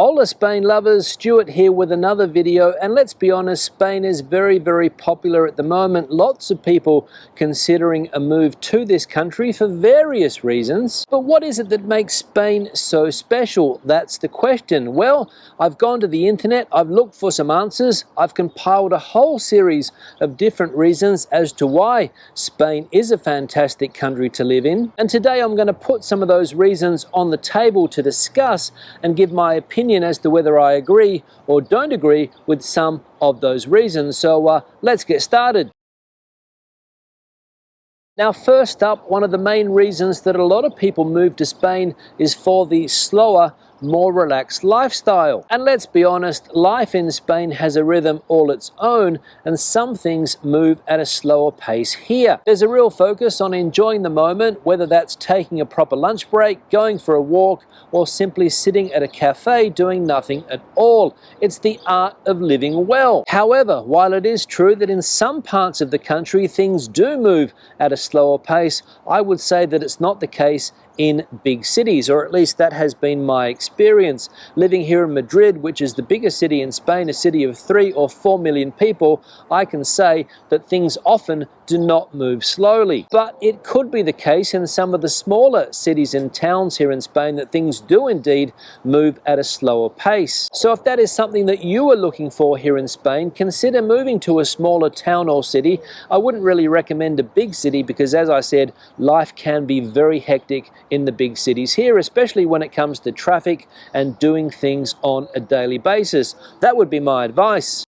Hola Spain lovers, Stuart here with another video, and let's be honest, Spain is very popular at the moment. Lots of people considering a move to this country for various reasons. But what is it that makes Spain so special? That's the question. Well, I've gone to the internet, I've looked for some answers, I've compiled a whole series of different reasons as to why Spain is a fantastic country to live in. And today I'm going to put some of those reasons on the table to discuss and give my opinion as to whether I agree or don't agree with some of those reasons. So let's get started. Now, first up, one of the main reasons that a lot of people move to Spain is for the slower, more relaxed lifestyle. And let's be honest, life in Spain has a rhythm all its own, and some things move at a slower pace here. There's a real focus on enjoying the moment, whether that's taking a proper lunch break, going for a walk, or simply sitting at a cafe doing nothing at all. It's the art of living well. However, while it is true that in some parts of the country things do move at a slower pace, I would say that it's not the case in big cities, or at least that has been my experience. Living here in Madrid, which is the biggest city in Spain, a city of 3 or 4 million people, I can say that things often do not move slowly. But it could be the case in some of the smaller cities and towns here in Spain that things do indeed move at a slower pace. So if that is something that you are looking for here in Spain, consider moving to a smaller town or city. I wouldn't really recommend a big city because, as I said, life can be very hectic in the big cities here, especially when it comes to traffic and doing things on a daily basis. That would be my advice.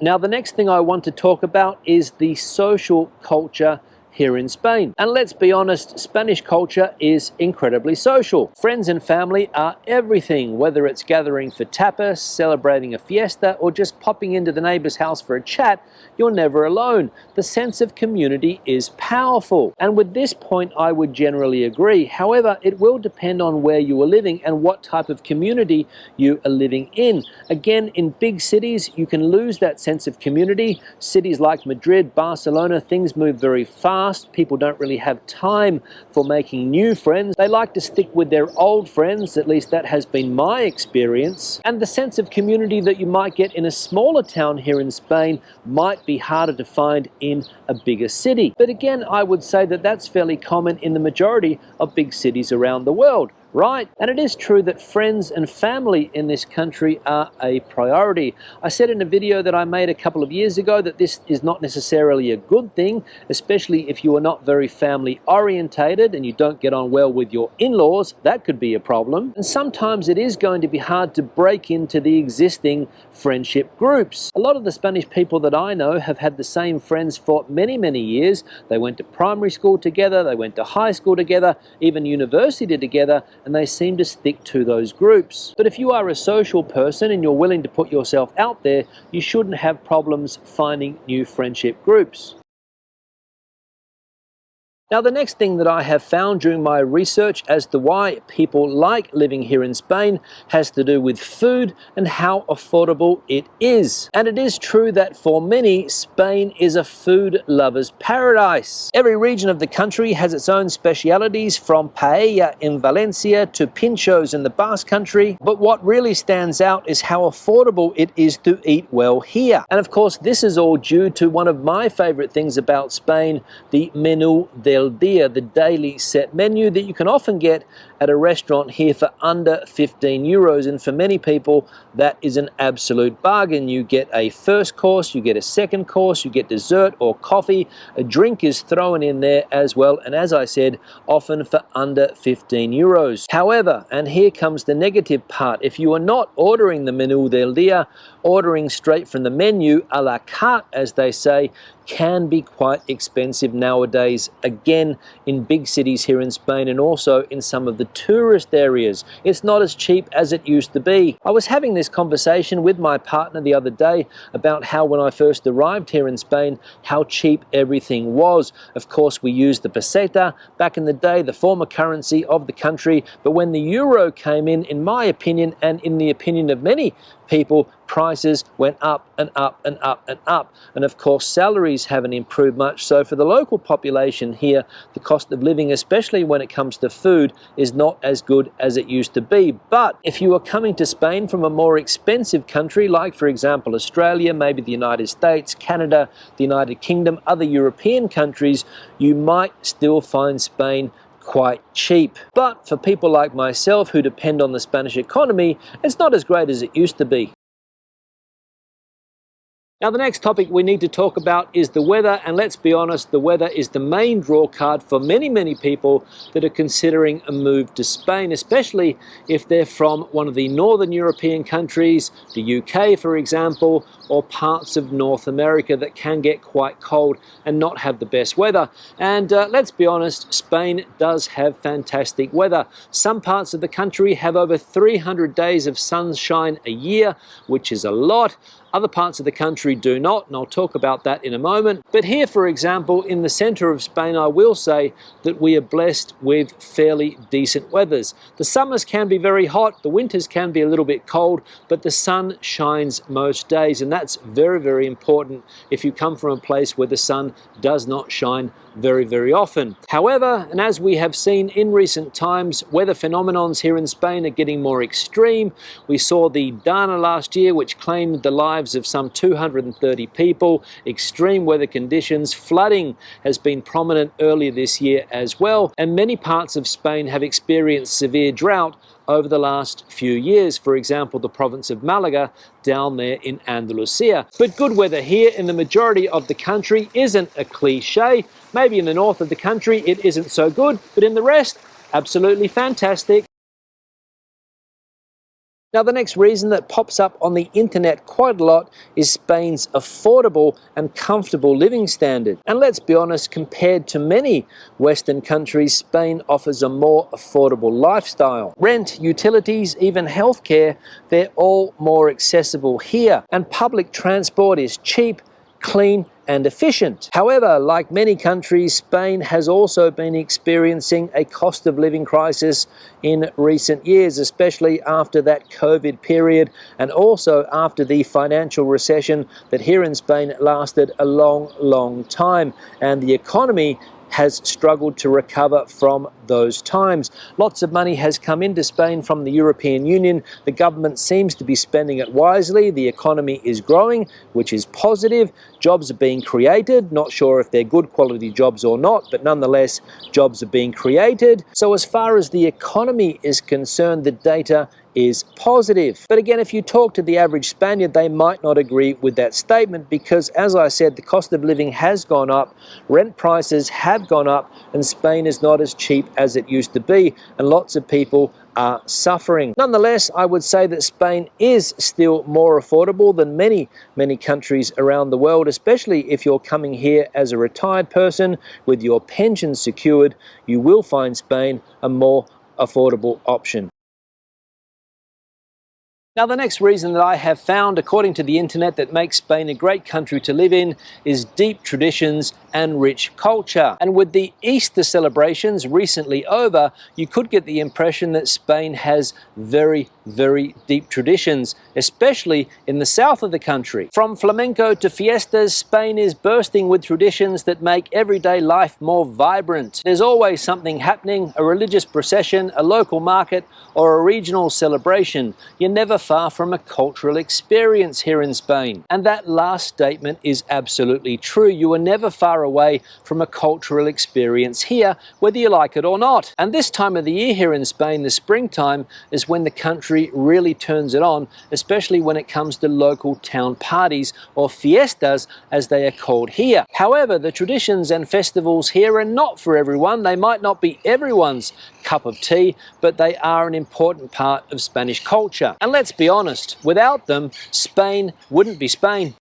Now, the next thing I want to talk about is the social culture here in Spain. And let's be honest, Spanish culture is incredibly social. Friends and family are everything, whether it's gathering for tapas, celebrating a fiesta, or just popping into the neighbor's house for a chat, you're never alone. The sense of community is powerful. And with this point, I would generally agree. However, it will depend on where you are living and what type of community you are living in. Again, in big cities, you can lose that sense of community. Cities like Madrid, Barcelona, things move very fast. People don't really have time for making new friends. They like to stick with their old friends, at least that has been my experience. And the sense of community that you might get in a smaller town here in Spain might be harder to find in a bigger city. But again, I would say that that's fairly common in the majority of big cities around the world. Right? And it is true that friends and family in this country are a priority. I said in a video that I made a couple of years ago that this is not necessarily a good thing, especially if you are not very family orientated and you don't get on well with your in-laws. That could be a problem. And sometimes it is going to be hard to break into the existing friendship groups. A lot of the Spanish people that I know have had the same friends for many years. They went to primary school together, they went to high school together, even university together, and they seem to stick to those groups. But if you are a social person and you're willing to put yourself out there, you shouldn't have problems finding new friendship groups. Now, the next thing that I have found during my research as to why people like living here in Spain has to do with food and how affordable it is. And it is true that for many, Spain is a food lover's paradise. Every region of the country has its own specialities, from paella in Valencia to pinchos in the Basque Country. But what really stands out is how affordable it is to eat well here. And of course, this is all due to one of my favorite things about Spain, the menú del día, the daily set menu that you can often get at a restaurant here for under 15 euros. And for many people, that is an absolute bargain. You get a first course, you get a second course, you get dessert or coffee, a drink is thrown in there as well. And as I said, often for under 15 euros. However, and here comes the negative part, if you are not ordering the menú del día, ordering straight from the menu, a la carte as they say, can be quite expensive nowadays, again in big cities here in Spain and also in some of the tourist areas. It's not as cheap as it used to be. I was having this conversation with my partner the other day about how when I first arrived here in Spain, how cheap everything was. Of course, we used the peseta back in the day, the former currency of the country, but when the euro came in my opinion, and in the opinion of many people, prices went up and up and up and up. And of course, salaries haven't improved much. So for the local population here, the cost of living, especially when it comes to food, is not as good as it used to be. But if you are coming to Spain from a more expensive country, like for example Australia, maybe the United States, Canada, the United Kingdom, other European countries, you might still find Spain quite cheap. But for people like myself who depend on the Spanish economy, it's not as great as it used to be. Now, the next topic we need to talk about is the weather, and let's be honest, the weather is the main draw card for many people that are considering a move to Spain, especially if they're from one of the northern European countries, the UK for example, or parts of North America that can get quite cold and not have the best weather. And let's be honest, Spain does have fantastic weather. Some parts of the country have over 300 days of sunshine a year, which is a lot. Other parts of the country do not, and I'll talk about that in a moment. But here, for example, in the center of Spain, I will say that we are blessed with fairly decent weathers. The summers can be very hot, the winters can be a little bit cold, but the sun shines most days, and that's very important if you come from a place where the sun does not shine very often. However, and as we have seen in recent times, weather phenomenons here in Spain are getting more extreme. We saw the Dana last year, which claimed the lives of some 230 people. Extreme weather conditions, flooding has been prominent earlier this year as well, and many parts of Spain have experienced severe drought over the last few years. For example, the province of Malaga down there in Andalusia. But good weather here in the majority of the country isn't a cliche. Maybe in the north of the country it isn't so good, but in the rest, absolutely fantastic. Now, the next reason that pops up on the internet quite a lot is Spain's affordable and comfortable living standard. And let's be honest, compared to many Western countries, Spain offers a more affordable lifestyle. Rent, utilities, even healthcare, they're all more accessible here. And public transport is cheap, clean and efficient. However, like many countries, Spain has also been experiencing a cost of living crisis in recent years, especially after that COVID period and also after the financial recession that here in Spain lasted a long time, and the economy has struggled to recover from those times. Lots of money has come into Spain from the European Union. The government seems to be spending it wisely. The economy is growing, which is positive. Jobs are being created. Not sure if they're good quality jobs or not, but nonetheless, jobs are being created. So as far as the economy is concerned, the data is positive. But again, if you talk to the average Spaniard, they might not agree with that statement because, as I said, the cost of living has gone up, rent prices have gone up, and Spain is not as cheap as it used to be, and lots of people are suffering. Nonetheless, I would say that Spain is still more affordable than many countries around the world, especially if you're coming here as a retired person with your pension secured. You will find Spain a more affordable option. Now, the next reason that I have found, according to the internet, that makes Spain a great country to live in is deep traditions and rich culture. And with the Easter celebrations recently over, you could get the impression that Spain has very deep traditions, especially in the south of the country. From flamenco to fiestas, Spain is bursting with traditions that make everyday life more vibrant. There's always something happening, a religious procession, a local market, or a regional celebration. You're never far from a cultural experience here in Spain. And that last statement is absolutely true. You are never far away from a cultural experience here, whether you like it or not. And this time of the year here in Spain, the springtime, is when the country really turns it on, especially when it comes to local town parties, or fiestas as they are called here. However, the traditions and festivals here are not for everyone. They might not be everyone's cup of tea, but they are an important part of Spanish culture. And let's be honest, without them, Spain wouldn't be Spain.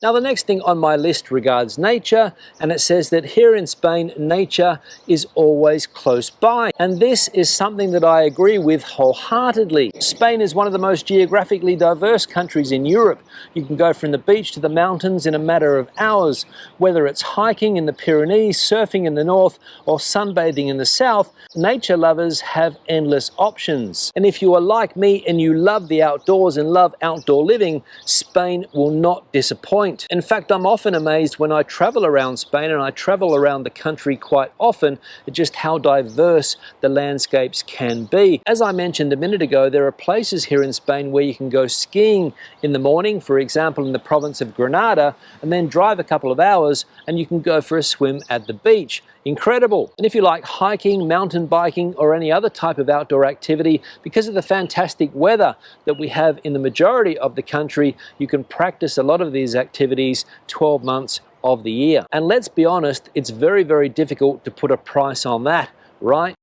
Now the next thing on my list regards nature, and it says that here in Spain nature is always close by, and this is something that I agree with wholeheartedly. Spain is one of the most geographically diverse countries in Europe. You can go from the beach to the mountains in a matter of hours. Whether it's hiking in the Pyrenees, surfing in the north, or sunbathing in the south, nature lovers have endless options. And if you are like me and you love the outdoors and love outdoor living, Spain will not disappoint. In fact, I'm often amazed when I travel around Spain, and I travel around the country quite often, at just how diverse the landscapes can be. As I mentioned a minute ago, there are places here in Spain where you can go skiing in the morning, for example in the province of Granada, and then drive a couple of hours and you can go for a swim at the beach. Incredible. And if you like hiking, mountain biking, or any other type of outdoor activity, because of the fantastic weather that we have in the majority of the country, you can practice a lot of these activities 12 months of the year. And let's be honest, it's very, very difficult to put a price on that, right?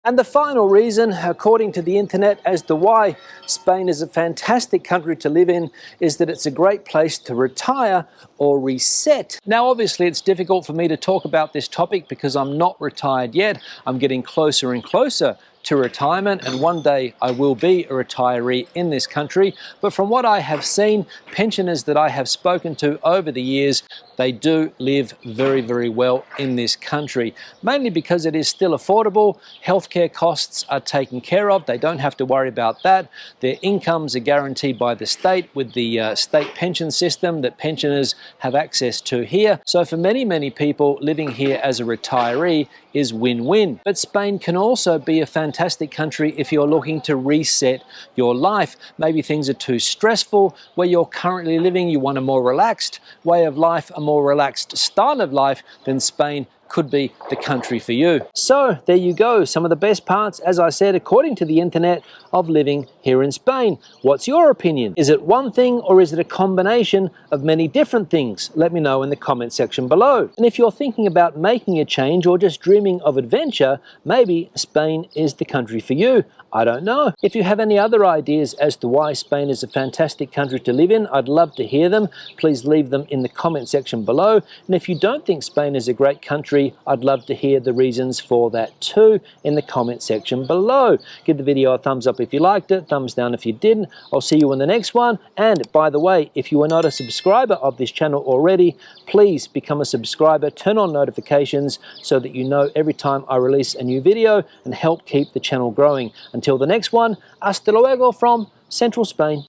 And the final reason, according to the internet, as to why Spain is a fantastic country to live in is that it's a great place to retire or reset. Now, obviously, it's difficult for me to talk about this topic because I'm not retired yet. I'm getting closer and closer to retirement, and one day I will be a retiree in this country. But from what I have seen, pensioners that I have spoken to over the years, they do live very, very well in this country, mainly because it is still affordable. Healthcare costs are taken care of. They don't have to worry about that. Their incomes are guaranteed by the state with the state pension system that pensioners have access to here. So for many, many people, living here as a retiree is win-win. But Spain can also be a fantastic country if you're looking to reset your life. Maybe things are too stressful where you're currently living, you want a more relaxed way of life, a more relaxed style of life, then Spain could be the country for you. So there you go, some of the best parts, as I said, according to the internet, of living here in Spain. What's your opinion? Is it one thing or is it a combination of many different things? Let me know in the comment section below. And if you're thinking about making a change or just dreaming of adventure, maybe Spain is the country for you. I don't know. If you have any other ideas as to why Spain is a fantastic country to live in, I'd love to hear them. Please leave them in the comment section below. And if you don't think Spain is a great country, I'd love to hear the reasons for that too in the comment section below. Give the video a thumbs up if you liked it, thumbs down if you didn't. I'll see you in the next one. And by the way, if you are not a subscriber of this channel already, please become a subscriber, turn on notifications so that you know every time I release a new video and help keep the channel growing. Until the next one, hasta luego from Central Spain.